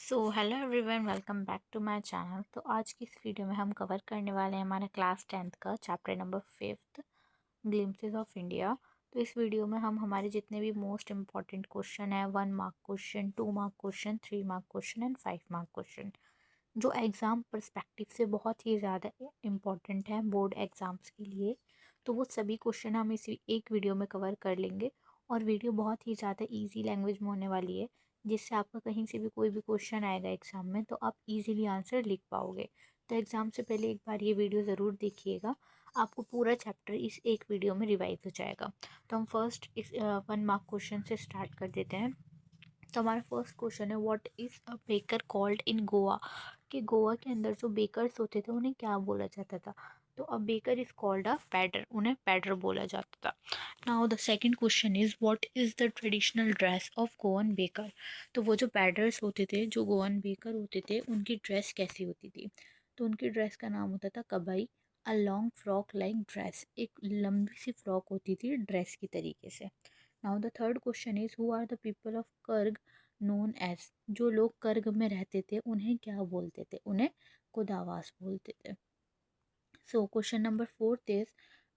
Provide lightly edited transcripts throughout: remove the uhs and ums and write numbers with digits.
So hello everyone, welcome back to my channel. तो आज की इस वीडियो में हम कवर करने वाले हैं हमारा क्लास 10th का chapter number 5th, glimpses of India. तो इस वीडियो में हम हमारे जितने भी मोस्ट इम्पॉर्टेंट क्वेश्चन है, 1 mark question, 2 mark question, 3 mark question and 5 mark question, जो एग्ज़ाम पर्सपेक्टिव से बहुत ही ज़्यादा इम्पॉर्टेंट है बोर्ड एग्ज़ाम्स के लिए, तो वो सभी क्वेश्चन हम इसी एक वीडियो में कवर कर लेंगे। और वीडियो बहुत ही ज़्यादा इजी लैंग्वेज में होने वाली है, जिससे आपका कहीं से भी कोई भी क्वेश्चन आएगा एग्ज़ाम में तो आप इजीली आंसर लिख पाओगे। तो एग्ज़ाम से पहले एक बार ये वीडियो ज़रूर देखिएगा, आपको पूरा चैप्टर इस एक वीडियो में रिवाइज हो जाएगा। तो हम फर्स्ट इस 1 मार्क क्वेश्चन से स्टार्ट कर देते हैं। तो हमारा फर्स्ट क्वेश्चन है, what is a baker called in Goa. कि गोवा के अंदर जो बेकर्स होते थे उन्हें क्या बोला जाता था। तो a baker is called a pader, उन्हें पैडर बोला जाता था। Now the second question is, what is the traditional dress of Goan baker. तो वो जो पैडर्स होते थे, जो गोवन बेकर होते थे, उनकी ड्रेस कैसी होती थी। तो उनकी ड्रेस का नाम होता था कबाई, a long frock like dress, एक लंबी सी फ्रॉक होती थी ड्रेस की तरीके से। Now the third question is, who are the people of Coorg known as. जो लोग कर्ग में रहते थे उन्हें क्या बोलते थे, उन्हें कुदावास बोलते थे। So question number fourth is,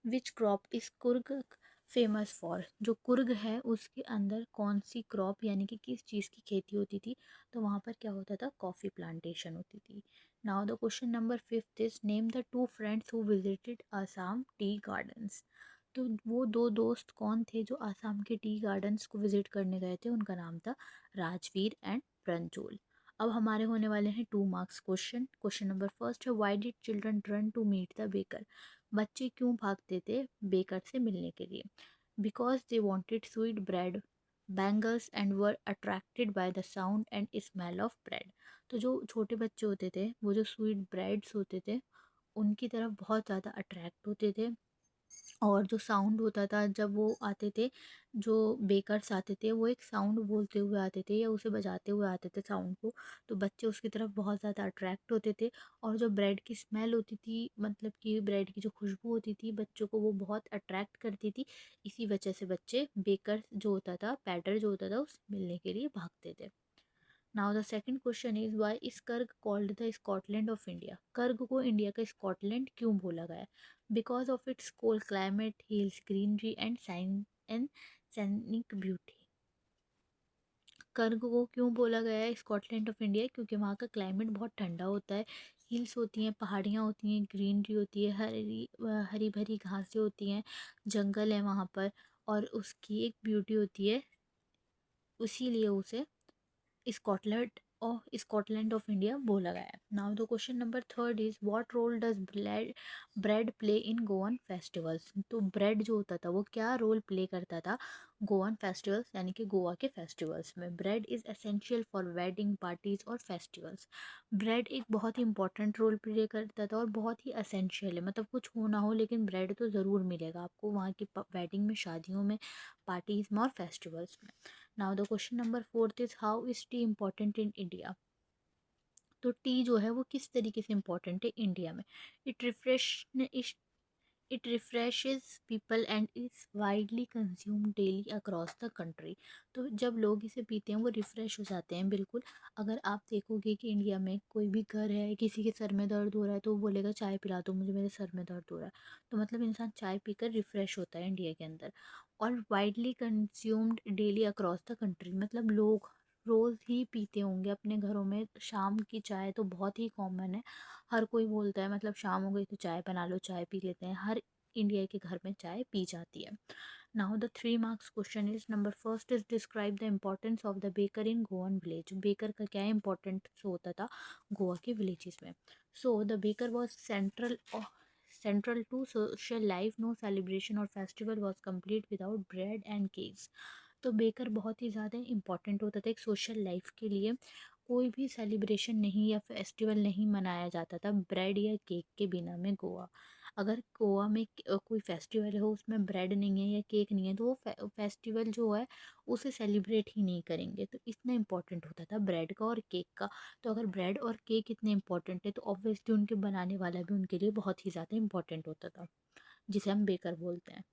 which crop is Coorg famous for. जो कुर्ग है उसके अंदर कौन सी क्रॉप यानी कि किस चीज़ की खेती होती थी। तो वहाँ पर क्या होता था, कॉफ़ी प्लांटेशन होती थी। Now the question number fifth is, name the two friends who visited Assam tea gardens. तो वो दो दोस्त कौन थे जो आसाम के टी गार्डन्स को विजिट करने गए थे, उनका नाम था राजवीर एंड प्रंजोल। अब हमारे होने वाले हैं 2 marks question. Question number first है, why did children run to meet the baker. बच्चे क्यों भागते थे बेकर से मिलने के लिए। Because they wanted sweet bread bangles and were attracted by the sound and smell of bread. तो जो छोटे बच्चे होते थे वो जो स्वीट ब्रेड्स होते थे उनकी तरफ बहुत ज़्यादा अट्रैक्ट होते थे। और जो साउंड होता था जब वो आते थे, जो बेकर्स आते थे वो एक साउंड बोलते हुए आते थे या उसे बजाते हुए आते थे साउंड को, तो बच्चे उसकी तरफ बहुत ज़्यादा अट्रैक्ट होते थे। और जो ब्रेड की स्मेल होती थी, मतलब कि ब्रेड की जो खुशबू होती थी, बच्चों को वो बहुत अट्रैक्ट करती थी। इसी वजह से बच्चे बेकर जो होता था, बैटर जो होता था, उससे मिलने के लिए भागते थे। Now the second question is, why is Coorg called the Scotland of India. Coorg को इंडिया का स्कॉटलैंड क्यों बोला गया। Because of its cold climate, hills, greenery and shine and scenic beauty. Coorg को क्यों बोला गया है स्कॉटलैंड ऑफ इंडिया, क्योंकि वहाँ का क्लाइमेट बहुत ठंडा होता है, हिल्स होती हैं, पहाड़ियाँ होती हैं, ग्रीनरी होती है, हरी हरी भरी घासें होती हैं, जंगल है वहाँ पर, और उसकी एक ब्यूटी होती है, इसीलिए उसे स्कॉटलैंड ऑफ इंडिया बोला गया है। Now the question number third is, what role does bread play in Goan festivals. तो ब्रेड जो होता था वो क्या रोल प्ले करता था गोवन फेस्टिवल्स यानी कि गोवा के फेस्टिवल्स में। Bread is essential for wedding parties और फेस्टिवल्स। ब्रेड एक बहुत ही इंपॉर्टेंट रोल प्ले करता था और बहुत ही एसेंशियल है, मतलब कुछ हो ना हो लेकिन ब्रेड तो ज़रूर मिलेगा आपको वहाँ की वेडिंग में, शादियों में, पार्टीज में और फेस्टिवल्स में। Now the question number fourth is, how is T important in India. तो टी जो है वो किस तरीके से इम्पोर्टेंट है इंडिया में। It refresh it refreshes people and is widely consume daily across the country. तो जब लोग इसे पीते हैं वो रिफ़्रेश हो जाते हैं बिल्कुल। अगर आप देखोगे कि इंडिया में कोई भी घर है, किसी के सर में दर्द हो रहा है तो वो बोलेगा चाय पिला दो मुझे, मेरे सर में दर्द हो रहा है। तो मतलब इंसान चाय पीकर रिफ़्रेश होता है इंडिया के अंदर। और widely consumed daily across the country, मतलब लोग रोज़ ही पीते होंगे अपने घरों में। शाम की चाय तो बहुत ही कॉमन है, हर कोई बोलता है मतलब शाम हो गई तो चाय बना लो, चाय पी लेते हैं, हर इंडिया के घर में चाय पी जाती है। Now the 3 marks question is, number first is, describe the importance of the baker in Goan village. Baker का क्या इंपॉर्टेंस होता था गोवा के विलेजेस में। So the baker was central to social life, no celebration और festival was complete without bread and cakes. तो baker बहुत ही ज़्यादा इम्पॉर्टेंट होता था एक सोशल लाइफ के लिए। कोई भी सेलिब्रेशन नहीं या फेस्टिवल नहीं मनाया जाता था ब्रेड या केक के बिना में गोवा। अगर गोवा में कोई फेस्टिवल हो उसमें ब्रेड नहीं है या केक नहीं है तो वो फेस्टिवल जो है उसे सेलिब्रेट ही नहीं करेंगे। तो इतना इम्पोर्टेंट होता था ब्रेड का और केक का। तो अगर ब्रेड और केक इतने इम्पोर्टेंट है तो ऑब्वियसली उनके बनाने वाला भी उनके लिए बहुत ही ज़्यादा इम्पोर्टेंट होता था, जिसे हम बेकर बोलते हैं।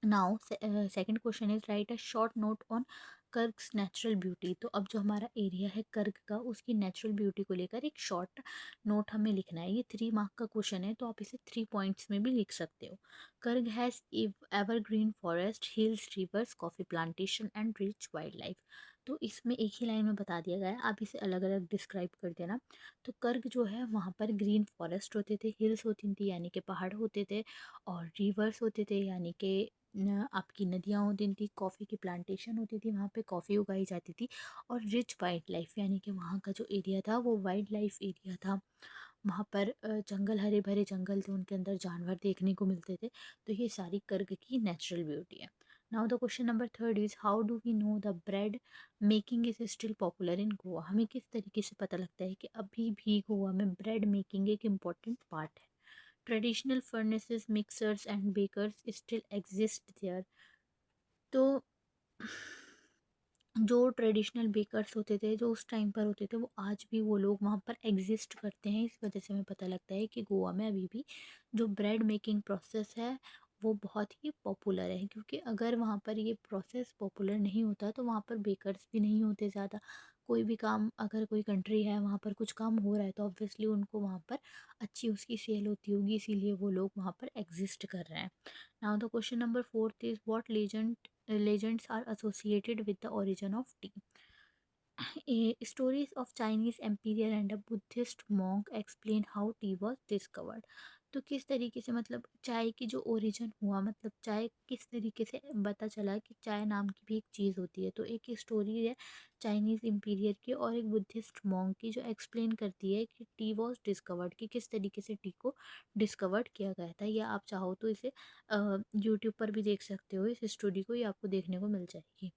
Now second question is write a short note on Coorg's natural beauty. तो अब जो हमारा एरिया है कर्ग का, उसकी नेचुरल ब्यूटी को लेकर एक शॉर्ट नोट हमें लिखना है। ये 3 मार्क का क्वेश्चन है, तो आप इसे 3 पॉइंट्स में भी लिख सकते हो। Coorg has evergreen forest, hills, rivers, coffee plantation and rich wild life. तो इसमें एक ही लाइन में बता दिया गया है, आप इसे अलग अलग डिस्क्राइब कर देना। तो कर्ग जो है वहाँ पर ग्रीन फॉरेस्ट होते थे, हिल्स होती थी यानी कि पहाड़ होते थे, और रिवर्स होते थे यानी कि आपकी नदियाँ होती थी, कॉफ़ी की प्लांटेशन होती थी, वहाँ पे कॉफ़ी उगाई जाती थी, और रिच वाइल्ड लाइफ यानी कि वहाँ का जो एरिया था वो वाइल्ड लाइफ एरिया था। वहाँ पर जंगल, हरे भरे जंगल थे, उनके अंदर जानवर देखने को मिलते थे। तो ये सारी कर्ग की नेचुरल ब्यूटी है। Now the question number third is how do we know the bread making is still popular in Goa. हमें किस तरीके से पता लगता है कि अभी भी गोवा में ब्रेड मेकिंग एक इम्पॉर्टेंट पार्ट है। Traditional furnaces, mixers and bakers still exist there. तो जो ट्रेडिशनल बेकर्स होते थे, जो उस टाइम पर होते थे, वो आज भी वो लोग वहाँ पर एग्जिस्ट करते हैं। इस वजह से हमें पता लगता है कि गोवा में अभी भी जो ब्रेड मेकिंग प्रोसेस है वो बहुत ही पॉपुलर है, क्योंकि अगर वहाँ पर ये प्रोसेस पॉपुलर नहीं होता तो वहाँ पर बेकर्स भी नहीं होते ज़्यादा। कोई भी काम, अगर कोई कंट्री है वहाँ पर कुछ काम हो रहा है, तो ऑब्वियसली उनको वहाँ पर अच्छी उसकी सेल होती होगी, इसीलिए वो लोग वहाँ पर एग्जिस्ट कर रहे हैं। Now the question number fourth is what legends are associated with the origin of tea. Stories of Chinese emperor and a Buddhist monk explain how tea was discovered. तो किस तरीके से, मतलब चाय की जो ओरिजिन हुआ, मतलब चाय किस तरीके से पता चला कि चाय नाम की भी एक चीज़ होती है। तो एक स्टोरी है चाइनीज़ इंपीरियर की और एक बुद्धिस्ट मॉन्क की, जो एक्सप्लेन करती है कि टी वॉज डिस्कवर्ड, कि किस तरीके से टी को डिस्कवर्ड किया गया था। या आप चाहो तो इसे यूट्यूब पर भी देख सकते हो, इस स्टोरी को, ये आपको देखने को मिल जाएगी।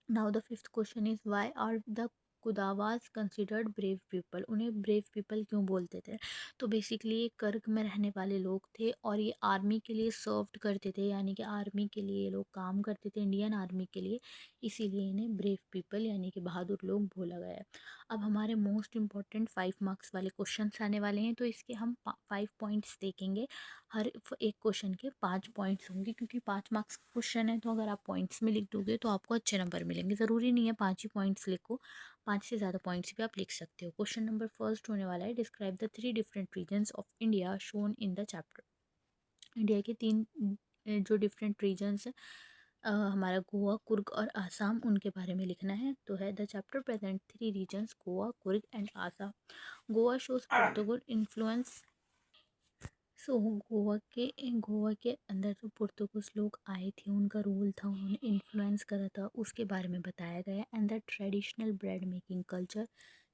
Now the fifth question is why are the Kodavas considered brave people. उन्हें ब्रेव पीपल क्यों बोलते थे? तो बेसिकली ये कर्ग में रहने वाले लोग थे, और ये आर्मी के लिए सर्व्ड करते थे, यानी कि आर्मी के लिए ये लोग काम करते थे, इंडियन आर्मी के लिए। इसीलिए इन्हें ब्रेव पीपल यानी कि बहादुर लोग बोला गया है। अब हमारे मोस्ट इंपॉर्टेंट 5 मार्क्स वाले क्वेश्चन आने वाले हैं, तो इसके हम 5 पॉइंट्स देखेंगे। हर एक क्वेश्चन के 5 पॉइंट्स होंगे, क्योंकि 5 मार्क्स का क्वेश्चन है, तो अगर आप पॉइंट्स में लिख दोगे तो आपको अच्छे नंबर मिलेंगे। ज़रूरी नहीं है 5 ही पॉइंट्स लिखो, 5 से ज़्यादा पॉइंट्स भी आप लिख सकते हो। क्वेश्चन नंबर फर्स्ट होने वाला है, describe the 3 different regions of India shown in the chapter. India के 3 जो डिफरेंट रीजन्स हैं, हमारा गोवा, कुर्ग और आसाम, उनके बारे में लिखना है। तो है the chapter present 3 regions Goa, Coorg and Assam. Goa shows Portugal influence. So Goa के अंदर जो पुर्तगीज लोग आए थे, उनका रोल था, उन्होंने इन्फ्लुएंस करा था, उसके बारे में बताया गया है। And the traditional bread making culture,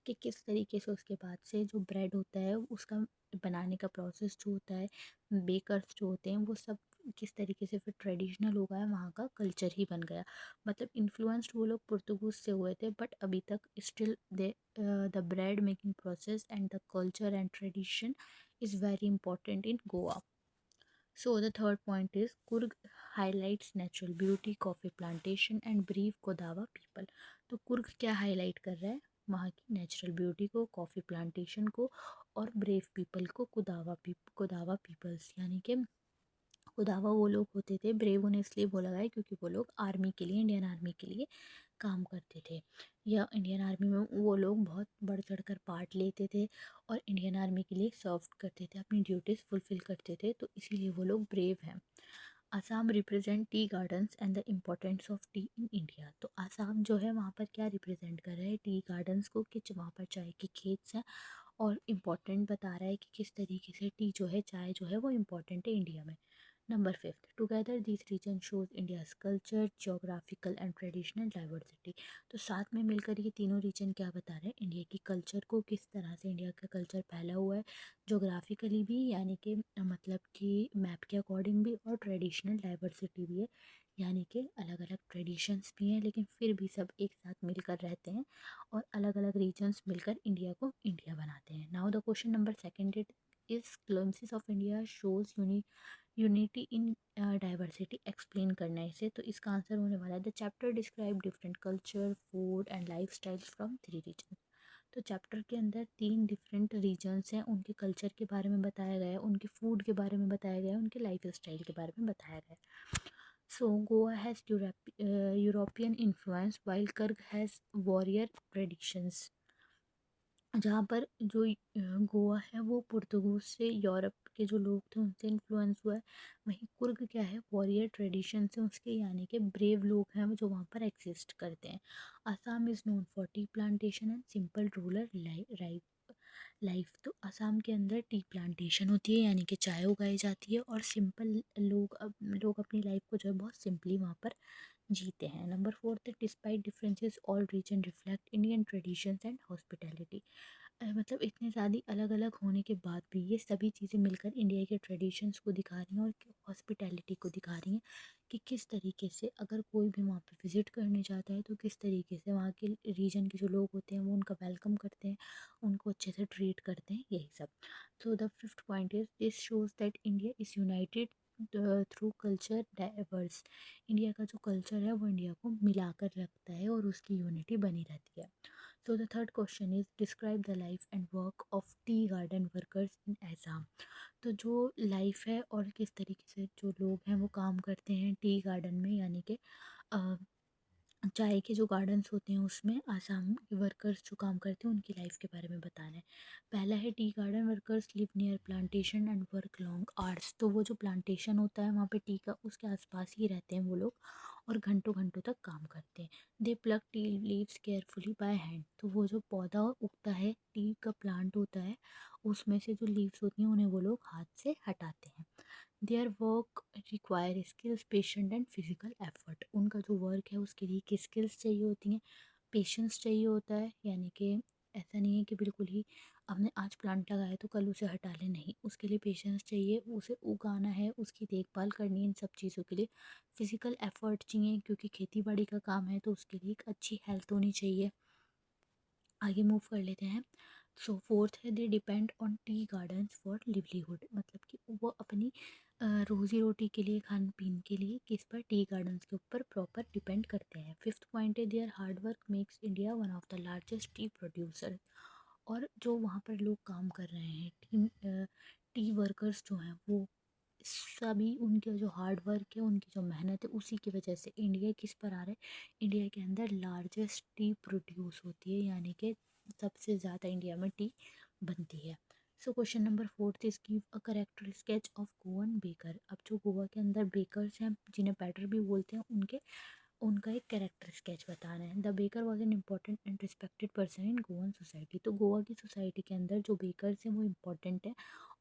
कि किस तरीके से उसके बाद से जो ब्रेड होता है उसका बनाने का प्रोसेस जो होता है, बेकर्स जो होते हैं वो सब किस तरीके से फिर ट्रेडिशनल हो गया, वहाँ का कल्चर ही बन गया। मतलब इन्फ्लुएंस्ड वो लोग पुर्तगीज से हुए थे, बट अभी तक still they the bread making process and the culture and tradition is very important in Goa. So the third point is Kurg highlights natural beauty, coffee plantation and brave Kodawa people. तो कुर्ग क्या highlight कर रहा है? वहाँ की natural beauty को, coffee plantation को, और ब्रेव पीपल को, कोदावा पीपल्स यानी कि खुदावा वो लोग होते थे। ब्रेव उन्हें इसलिए बोला गया है क्योंकि वो लोग आर्मी के लिए, इंडियन आर्मी के लिए काम करते थे, या इंडियन आर्मी में वो लोग बहुत बढ़ चढ़ कर पार्ट लेते थे और इंडियन आर्मी के लिए सर्व करते थे, अपनी ड्यूटीज़ फुलफ़िल करते थे, तो इसीलिए वो लोग ब्रेव हैं। Assam represent tea gardens and the importance of T in India. तो आसाम जो है वहाँ पर क्या रिप्रेजेंट कर रहा है? टी गार्डन्स को, कि वहाँ पर चाय के खेत हैं, और इम्पॉर्टेंट बता रहा है कि किस तरीके से टी जो है, चाय जो है, वो इम्पॉर्टेंट है इंडिया में। Number fifth, together this region shows India's culture, geographical and traditional diversity. तो साथ में मिलकर ये तीनों रीजन क्या बता रहे हैं? इंडिया की कल्चर को, किस तरह से इंडिया का कल्चर फैला हुआ है, जोग्राफिकली भी यानी कि मतलब कि मैप के अकॉर्डिंग भी, और ट्रेडिशनल डाइवर्सिटी भी है, यानी कि अलग अलग ट्रेडिशंस भी हैं लेकिन फिर भी सब एक साथ मिलकर रहते हैं, और अलग अलग रीजन्स मिलकर इंडिया को इंडिया बनाते हैं। Now the question number second is glimpses of India shows unity in diversity, explain करना है इसे। तो इसका आंसर होने वाला है the chapter describe different culture, food and life style from 3 region. तो चैप्टर के अंदर 3 डिफरेंट रीजन्स हैं, उनके कल्चर के बारे में बताया गया है, उनके फूड के बारे में बताया गया है, उनके लाइफ स्टाइल के बारे में बताया गया है। So Goa has European influence while Coorg has warrior traditions. जहाँ पर जो गोवा है वो पुर्तगाल से, यूरोप के जो लोग थे उनसे इन्फ्लुएंस हुआ है। वहीं कुर्ग क्या है, वॉरियर ट्रेडिशन से उसके, यानी कि ब्रेव लोग हैं जो वहाँ पर एग्जिस्ट करते हैं। Assam is known for tea plantation and simple rural life. तो असम के अंदर टी प्लांटेशन होती है, यानी कि चाय उगाई जाती है, और सिंपल लोग अपनी लाइफ को जो है बहुत सिंपली वहाँ पर जीते हैं। नंबर 4 थे, despite differences all region reflect Indian traditions and hospitality. मतलब इतने ज़्यादा अलग अलग होने के बाद भी ये सभी चीज़ें मिलकर इंडिया के ट्रेडिशंस को दिखा रही हैं और हॉस्पिटैलिटी को दिखा रही हैं कि किस तरीके से अगर कोई भी वहाँ पे विज़िट करने जाता है तो किस तरीके से वहाँ के रीजन के जो लोग होते हैं वो उनका वेलकम करते हैं, उनको अच्छे से ट्रीट करते हैं, यही सब। सो the fifth point is this shows that India is United through culture diverse. India का जो कल्चर है वो इंडिया को मिलाकर रखता है और उसकी यूनिटी बनी रहती है। So the third question is describe the life and work of tea garden workers in Assam. तो जो लाइफ है और किस तरीके से जो लोग हैं वो काम करते हैं टी गार्डन में, यानी कि चाय के जो गार्डन्स होते हैं उसमें आसाम के वर्कर्स जो काम करते हैं उनकी लाइफ के बारे में बताना है। पहला है, tea garden workers live near plantation and work long hours. तो वो जो प्लांटेशन होता है वहाँ पे टी का, उसके आसपास ही रहते हैं वो लोग और घंटों घंटों तक काम करते हैं। They pluck tea leaves carefully by hand. तो वो जो पौधा उगता है, टी का प्लांट होता है, उसमें से जो लीव्स होती हैं उन्हें वो लोग हाथ से हटाते हैं। Their work require skills patient and physical effort. उनका जो वर्क है उसके लिए किस स्किल्स चाहिए होती हैं, पेशेंस चाहिए होता है, यानी कि ऐसा नहीं है कि बिल्कुल ही हमने आज प्लांट लगाया तो कल उसे हटा लें, नहीं, उसके लिए पेशेंस चाहिए, उसे उगाना है, उसकी देखभाल करनी है, इन सब चीज़ों के लिए फिजिकल एफर्ट चाहिए क्योंकि खेती बाड़ी का काम है तो उसके लिए एक अच्छी हेल्थ होनी चाहिए। आगे मूव कर लेते हैं। सो फोर्थ है, they depend on tea gardens for livelihood. मतलब कि वो अपनी रोज़ी रोटी के लिए, खान पीन के लिए किस पर, टी गार्डन्स के ऊपर प्रॉपर डिपेंड करते हैं। फिफ्थ पॉइंट है, there hard work makes India one of the largest T producer. और जो वहाँ पर लोग काम कर रहे हैं, टी वर्कर्स जो हैं वो सभी, उनके जो हार्ड वर्क है, उनकी जो मेहनत है, उसी की वजह से इंडिया किस पर आ रहा है, इंडिया के अंदर लार्जेस्ट टी प्रोड्यूस होती है, यानी कि सबसे ज़्यादा इंडिया में टी बनती है। So question number fourth is give a character sketch of Goan baker. अब जो गोवा के अंदर बेकर्स हैं जिन्हें बैटर भी बोलते हैं, उनके उनका एक कैरेक्टर स्केच बताना है। The baker was an important and respected person in Goan society. तो गोवा की सोसाइटी के अंदर जो बेकर्स हैं वो इम्पॉर्टेंट है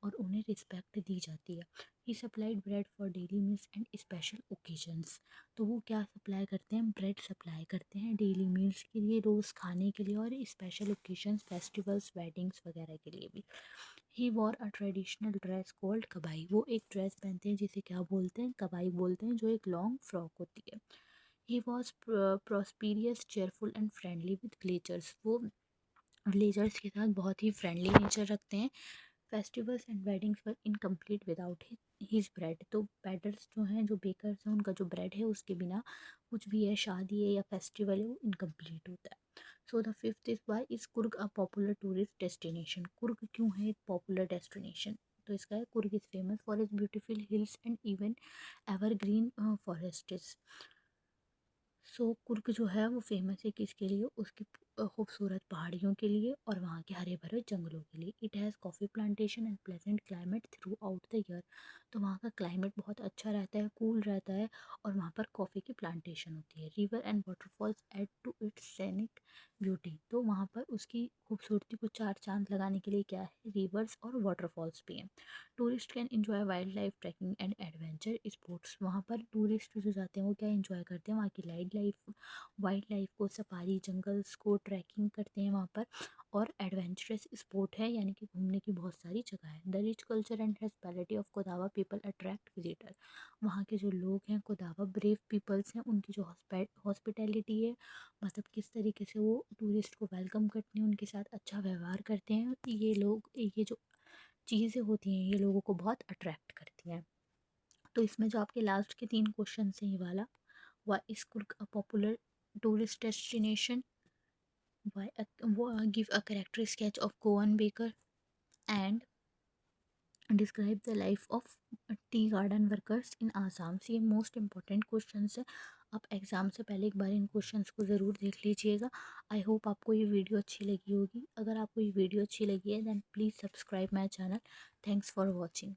और उन्हें रिस्पेक्ट दी जाती है। He supplied bread for daily meals and special occasions. तो वो क्या सप्लाई करते हैं, ब्रेड सप्लाई करते हैं डेली मील्स के लिए, रोज़ खाने के लिए, और स्पेशल ओकेजन्स, फेस्टिवल्स, वेडिंग्स वगैरह के लिए भी। He wore a traditional dress called कबाई। वो एक ड्रेस पहनते हैं जिसे क्या बोलते हैं, कबाई बोलते हैं, जो एक लॉन्ग फ्रॉक होती है। He was prosperous cheerful and friendly with villagers. वो विलेजर्स के साथ बहुत ही फ्रेंडली नेचर रखते हैं। Festivals and weddings were incomplete without his bread. तो बैटर्स जो हैं, जो बेकर्स हैं, उनका जो ब्रेड है उसके बिना कुछ भी है, शादी है या फेस्टिवल है, वो इनकम्प्लीट होता है। So the fifth is, why is Coorg a popular tourist destination. Coorg क्यों है एक पॉपुलर डेस्टिनेशन, तो इसका है, Coorg is famous for its beautiful hills and even evergreen forests. So Coorg जो है वो फेमस है किसके लिए, उसकी खूबसूरत पहाड़ियों के लिए और वहाँ के हरे भरे जंगलों के लिए। It has coffee plantation and pleasant climate through out the year. तो वहाँ का क्लाइमेट बहुत अच्छा रहता है, कूल रहता है, और वहाँ पर कॉफ़ी की प्लांटेशन होती है। River and waterfalls add to its scenic beauty. तो वहाँ पर उसकी खूबसूरती को चार चांद लगाने के लिए क्या है, रिवर्स और वाटरफॉल्स भी हैं। Tourist can enjoy wildlife, trekking and adventure sports. वहाँ पर टूरिस्ट जो जाते हैं वो क्या एंजॉय करते हैं, वहाँ की वाइल्ड लाइफ को, सफारी, जंगल्स को, ट्रैकिंग करते हैं वहाँ पर, और एडवेंचरस स्पोर्ट है, यानी कि घूमने की बहुत सारी जगह है। The rich culture and hospitality of Kodava people attract visitor. वहाँ के जो लोग हैं कोदावा ब्रेव पीपल्स हैं, उनकी जो हॉस्पिटैलिटी है, मतलब किस तरीके से वो टूरिस्ट को वेलकम करते हैं, उनके साथ अच्छा व्यवहार करते हैं, ये लोग, ये जो चीज़ें होती हैं ये लोगों को बहुत अट्रैक्ट करती हैं। तो इसमें जो आपके लास्ट के 3 क्वेश्चन हैं, ये वाला, why is Coorg a popular tourist destination, Give a character sketch of Goan baker and describe the life of tea garden workers in Assam से। ये मोस्ट इम्पॉर्टेंट क्वेश्चंस है, आप एग्ज़ाम से पहले एक बार इन क्वेश्चंस को ज़रूर देख लीजिएगा। आई होप आपको ये वीडियो अच्छी लगी होगी। अगर आपको ये वीडियो अच्छी लगी है then please subscribe my channel. Thanks for watching.